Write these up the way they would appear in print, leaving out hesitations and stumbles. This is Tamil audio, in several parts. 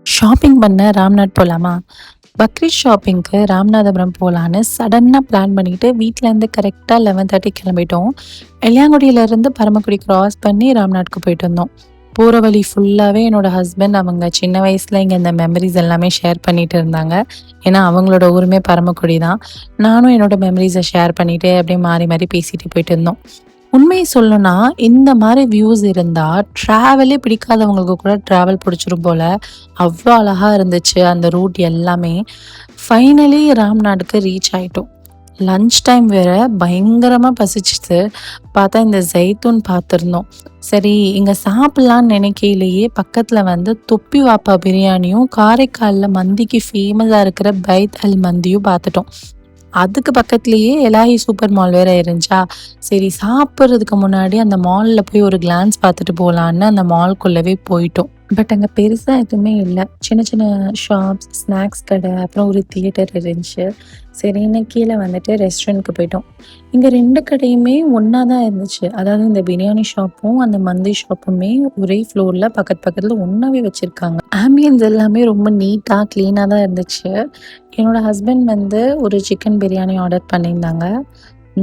ஷாப்பிங் பண்ண ராம்நாத் போகலாமா? பக்ரீத் ஷாப்பிங்க்கு ராமநாதபுரம் போகலான்னு சடனாக பிளான் பண்ணிட்டு வீட்டிலேருந்து கரெக்டாக 11:30 கிளம்பிட்டோம். எல்லையாங்குடியிலேருந்து பரமக்குடி கிராஸ் பண்ணி ராம்நாட்க்கு போயிட்டு வந்தோம். போகிற வழி ஃபுல்லாகவே என்னோட ஹஸ்பண்ட் அவங்க சின்ன வயசில் இங்கே இந்த மெமரிஸ் எல்லாமே ஷேர் பண்ணிட்டு இருந்தாங்க. ஏன்னா அவங்களோட ஊருமே பரமக்குடி தான். நானும் என்னோட மெமரிஸை ஷேர் பண்ணிட்டு அப்படியே மாறி மாறி பேசிட்டு போயிட்டு இருந்தோம். உண்மையை சொல்லணும்னா, இந்த மாரி வியூஸ் இருந்தா, ட்ராவலே பிடிக்காதவங்களுக்கு கூட ட்ராவல் பிடிச்சிரும் போல. அவ்ளோ அழகா இருந்துச்சு அந்த ரூட் எல்லாமே. ஃபைனலி ராம்நாடுக்கு ரீச் ஆயிட்டோம். லஞ்ச் டைம் வேற பயங்கரமா பசிச்சுது. பார்த்தா இந்த ஜெய்தூன் பார்த்துருந்தோம். சரி இங்க சாப்பிடலான்னு நினைக்கையிலேயே பக்கத்துல தொப்பி வாப்பா பிரியாணியும், காரைக்கால்ல மந்திக்கு ஃபேமஸா இருக்கிற பைத் அல் மந்தியும் பார்த்துட்டோம். அதுக்கு பக்கத்துலேயே எலாஹி சூப்பர் மால் வேற இருந்துச்சா, சரி சாப்பிட்றதுக்கு முன்னாடி அந்த மாலில் போய் ஒரு கிளான்ஸ் பார்த்துட்டு போகலான்னு அந்த மால்குள்ளவே போயிட்டோம். பட் அங்கே பெருசாக எதுவுமே இல்லை. சின்ன சின்ன ஷாப்ஸ், ஸ்நாக்ஸ் கடை, அப்புறம் ஒரு தியேட்டர் இருந்துச்சு. சரின்னு கீழே ரெஸ்டாரண்ட்க்கு போயிட்டோம். இங்கே 2 கடையுமே ஒன்றா தான் இருந்துச்சு. அதாவது இந்த பிரியாணி ஷாப்பும் அந்த மந்தி ஷாப்புமே ஒரே ஃப்ளோரில் பக்கத்து பக்கத்தில் ஒன்றாவே வச்சுருக்காங்க. ஆம்பியன்ஸ் எல்லாமே ரொம்ப நீட்டாக க்ளீனாக தான் இருந்துச்சு. என்னோட ஹஸ்பண்ட் ஒரு சிக்கன் பிரியாணி ஆர்டர் பண்ணியிருந்தாங்க.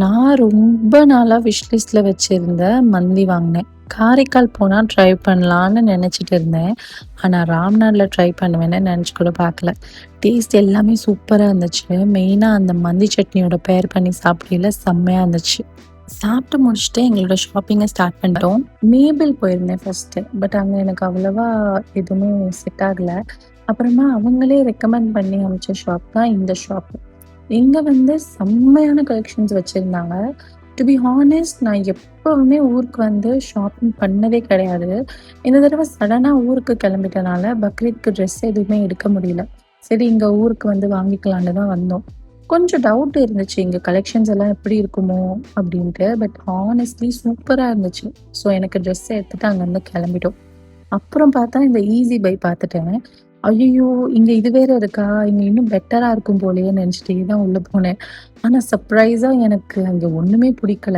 நான் ரொம்ப நாளாக விஷ்லிஸ்ட்டில் வச்சுருந்த மந்தி வாங்கினேன். காரைக்கால் போனால் ட்ரை பண்ணலான்னு நினச்சிட்டு இருந்தேன். ஆனால் ராம்நாடில் ட்ரை பண்ணுவேன்னு நினச்சி கூட பார்க்கல. டேஸ்ட் எல்லாமே சூப்பராக இருந்துச்சு. மெயினாக அந்த மந்தி சட்னியோட பேர் பண்ணி சாப்பிடையில செம்மையாக இருந்துச்சு. சாப்பிட்டு முடிச்சுட்டு எங்களோட ஷாப்பிங்கை ஸ்டார்ட் பண்ணிட்டோம். மேபிள் போயிருந்தேன் ஃபஸ்ட்டு. பட் அங்கே எனக்கு அவ்வளோவா எதுவுமே செட் ஆகலை. அப்புறமா அவங்களே ரெக்கமெண்ட் பண்ணி அமைச்ச ஷாப் தான் இந்த ஷாப். இங்கே செம்மையான கலெக்ஷன்ஸ் வச்சுருந்தாங்க. டு பி ஹானஸ்ட், நான் எப்போவுமே ஊருக்கு ஷாப்பிங் பண்ணதே கிடையாது. இந்த தடவை சடனாக ஊருக்கு கிளம்பிட்டனால பக்ரீத்க்கு ட்ரெஸ் எதுவுமே எடுக்க முடியல. சரி இங்கே ஊருக்கு வாங்கிக்கலான்னு தான் வந்தோம். கொஞ்சம் டவுட் இருந்துச்சு இங்கே கலெக்ஷன்ஸ் எல்லாம் எப்படி இருக்குமோ அப்படின்ட்டு. பட் ஹானஸ்ட்லி சூப்பராக இருந்துச்சு. ஸோ எனக்கு ட்ரெஸ்ஸை எடுத்துகிட்டு அங்கேருந்து கிளம்பிட்டோம். அப்புறம் பார்த்தா இந்த ஈஸி பை பார்த்துட்டேன். ஐயோ! இங்க இது வேற இருக்கா? இங்க இன்னும் பெட்டரா இருக்கும் போலயேன்னு நெனச்சுட்டே தான் உள்ள போனேன். ஆனா சர்ப்ரைஸா எனக்கு அங்க ஒண்ணுமே பிடிக்கல.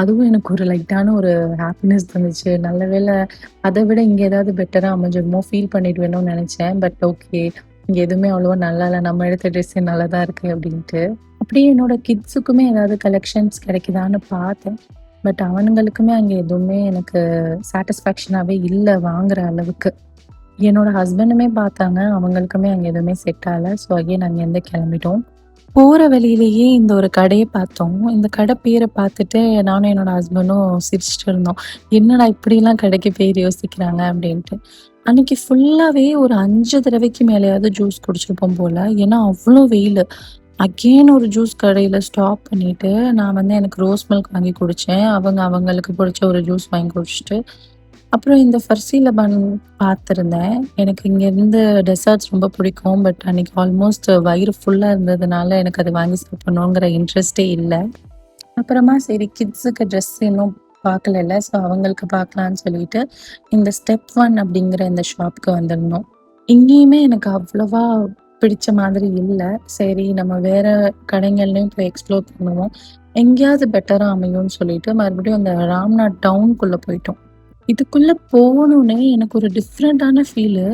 அதுவும் எனக்கு ஒரு லைட்டான ஒரு ஹாப்பினஸ் தந்துச்சு. நல்ல வேளை அத விட இங்க ஏதாவது பெட்டரா அமைஞ்சிருமோ ஃபீல் பண்ணிடுவேணும்னு நெனச்சேன். But okay. இங்க எதுவுமே அவ்வளவா நல்லா இல்ல. நம்ம எடுத்த ட்ரெஸ்ஸே நல்லா தான் இருக்கு அப்டின்ட்டு. அப்படியே என்னோட கிட்ஸுக்குமே ஏதாவது கலெக்ஷன்ஸ் கிடைக்குதான்னு பார்த்தேன். பட் அவனுங்களுக்குமே அங்க எதுவுமே எனக்கு சாட்டிஸ்ஃபேக்ஷனாவே இல்ல வாங்குற அளவுக்கு. என்னோட ஹஸ்பண்டுமே பார்த்தாங்க. அவங்களுக்குமே அங்க எதுவுமே செட் ஆகல. ஸோ அகைன் அங்கேருந்து கிளம்பிட்டோம். போற வழியிலேயே இந்த ஒரு கடைய பார்த்தோம். இந்த கடை பேர பார்த்துட்டு நானும் என்னோட ஹஸ்பண்டும் சிரிச்சுட்டு இருந்தோம். என்னடா இப்படிலாம் கடைக்கு பேர் யோசிக்கிறாங்க அப்படின்ட்டு. அன்னைக்கு ஃபுல்லாவே ஒரு 5 தடவைக்கு மேலயாவது ஜூஸ் குடிச்சிருப்போம் போல. ஏன்னா அவ்ளோ வெயிலு. அகெயின் ஒரு ஜூஸ் கடையில ஸ்டாப் பண்ணிட்டு நான் எனக்கு ரோஸ் மில்க் வாங்கி குடிச்சேன். அவங்களுக்கு பிடிச்ச ஒரு ஜூஸ் வாங்கி குடிச்சுட்டு அப்புறம் இந்த ஃபர்சி லபான் பார்த்துருந்தேன். எனக்கு இங்கேருந்து டெசர்ட்ஸ் ரொம்ப பிடிக்கும். பட் அன்னைக்கு ஆல்மோஸ்ட் வயிறு ஃபுல்லாக இருந்ததுனால எனக்கு அது வாங்கி சாப்பிடணுங்கிற இன்ட்ரெஸ்ட்டே இல்லை. அப்புறமா சரி கிட்ஸுக்கு ட்ரெஸ் இன்னும் பார்க்கலல்ல. ஸோ அவங்களுக்கு பார்க்கலான்னு சொல்லிட்டு இந்த ஸ்டெப் 1 அப்படிங்கிற இந்த ஷாப்புக்கு வந்திருந்தோம். இங்கேயுமே எனக்கு அவ்வளவா பிடிச்ச மாதிரி இல்லை. சரி நம்ம வேற கடைகள்லையும் போய் எக்ஸ்ப்ளோர் பண்ணுவோம். எங்கேயாவது பெட்டராக அமையும்னு சொல்லிட்டு மறுபடியும் அந்த ராம்நாத் டவுனுக்குள்ளே போயிட்டோம். இதுக்குள்ள போனோனே எனக்கு ஒரு டிஃப்ரெண்டான ஃபீலு.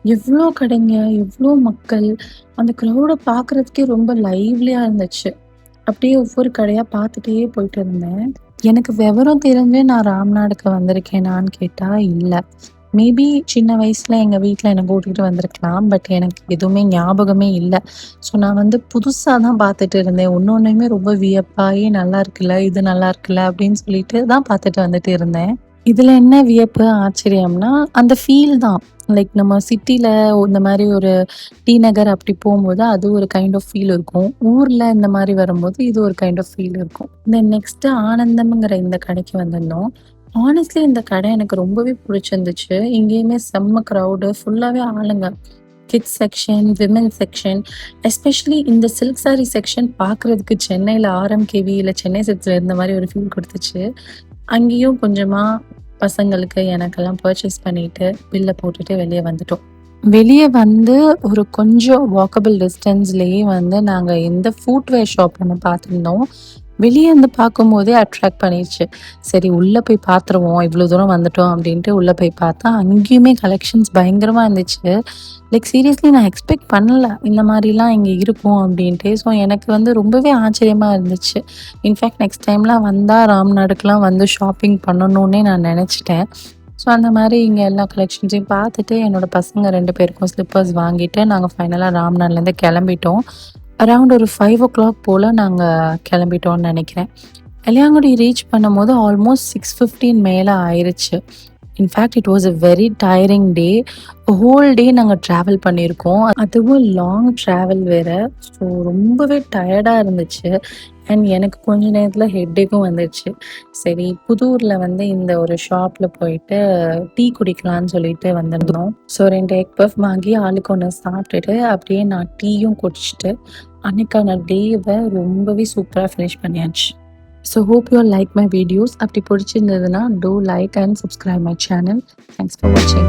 எவ்ளோ கடைங்க, எவ்ளோ மக்கள். அந்த க்ரௌட பார்க்குறதுக்கே ரொம்ப லைவ்லியா இருந்துச்சு. அப்படியே ஒவ்வொரு கடையா பார்த்துட்டே போயிட்டு இருந்தேன். எனக்கு விவரம் தெரிஞ்சே நான் ராம்நாடுக்கு வந்திருக்கேனான்னு கேட்டா இல்ல. மேபி சின்ன வயசுல எங்க வீட்ல என்ன கூட்டிட்டு வந்திருக்கலாம். பட் எனக்கு எதுவுமே ஞாபகமே இல்ல. ஸோ நான் புதுசா தான் பார்த்துட்டு இருந்தேன். ஒண்ணொண்ணுமே ரொம்ப வியப்பாயி நல்லா இருக்குல்ல, இது நல்லா இருக்குல்ல அப்படின்னு சொல்லிட்டு தான் பார்த்துட்டு வந்துட்டு இருந்தேன். இதுல என்ன வியப்பு, ஆச்சரியம்னா, அந்த ஃபீல் தான். லைக் நம்ம சிட்டில இந்த மாரி ஒரு டி நகர் அப்படி போம்போது, அது ஒரு கைண்ட் ஆஃப் ஃபீல் இருக்கும். ஊர்ல இந்த மாரி வரும்போது, இது ஒரு கைண்ட் ஆஃப் ஃபீல் இருக்கும். இந்த நெக்ஸ்ட்டு ஆனந்தம்ங்கிற இந்த கடைக்கு வந்திருந்தோம். ஹானஸ்ட்லி இந்த கடை எனக்கு ரொம்பவே புடிச்சிருந்துச்சு. இங்கேயுமே செம்ம க்ரவுடு, ஃபுல்லாவே ஆளுங்க. Kids section, women section, especially இந்த சில்க் சாரி செக்ஷன் பார்க்குறதுக்கு சென்னையில ஆர்எம்கேவி இல்ல சென்னை சில்க்ஸ்ல இருந்த மாரி ஒரு ஃபீல் குடுத்துச்சு. அங்கேயும் கொஞ்சமா பசங்களுக்கு எனக்கெல்லாம் பர்ச்சேஸ் பண்ணிட்டு பில்ல போட்டுட்டு வெளியே வந்துட்டோம். வெளியே ஒரு கொஞ்சம் வாக்கபிள் டிஸ்டன்ஸ்லயே நாங்க இந்த ஃபுட்வேர் ஷாப் ஒன்று பார்த்துருந்தோம். வெளிய இருந்து பார்க்கும்போதே அட்ராக்ட் பண்ணிருச்சு. சரி உள்ள போய் பார்த்துருவோம், இவ்ளோ தூரம் வந்துட்டோம் அப்டின்ட்டு உள்ள போய் பார்த்தா, அங்கேயுமே கலெக்ஷன்ஸ் பயங்கரமா இருந்துச்சு. லைக் சீரியஸ்லி நான் எக்ஸ்பெக்ட் பண்ணல. இந்த மாரிலாம் இங்க இருக்கும் அப்டின்ட்டு. ஸோ எனக்கு வந்து ரொம்பவே ஆச்சரியமா இருந்துச்சு. இன்ஃபேக்ட் நெக்ஸ்ட் டைம்லாம் வந்தா ராம்நாடுக்குலாம் வந்து ஷாப்பிங் பண்ணணும்னே நான் நெனச்சுட்டேன். ஸோ அந்த மாரி இங்க எல்லா கலெக்ஷன்ஸையும் பார்த்துட்டு, என்னோட பசங்க 2 பேருக்கும் ஸ்லிப்பர்ஸ் வாங்கிட்டு, நாங்க ஃபைனலா ராம்நாட்லேருந்து கெளம்பிட்டோம். அரவுண்ட் ஒரு 5:00 போல நாங்க கெளம்பிட்டோம்னு நெனைக்கிறேன். எல்லையாங்குடி ரீச் பண்ணும்போது ஆல்மோஸ்ட் 6:15 மேல ஆயிருச்சு. In fact it was a very tiering day. Whole day நாங்க ட்ராவல் பண்ணியிருக்கோம். அதுவும் லாங் ட்ராவல் வேற. ஸோ ரொம்பவே டயர்டா இருந்துச்சு. அண்ட் எனக்கு கொஞ்ச நேரத்துல ஹெட்டேக்கும் வந்துருச்சு. சரி புதூர்ல வந்து இந்த ஒரு ஷாப்ல போயிட்டு டீ குடிக்கலான்னு சொல்லிட்டு வந்திருந்தோம். ஸோ 2 எக் பஃப் வாங்கி ஆளுக்கு 1 சாப்பிட்டுட்டு, அப்படியே நான் டீயும் குடிச்சிட்டு, அன்னைக்கான டேவ ரொம்பவே சூப்பரா ஃபினிஷ் பண்ணியாச்சு. So hope you all like my videos. அப்படி பிடிச்சிருந்ததுன்னா do like and subscribe my channel. Thanks for watching.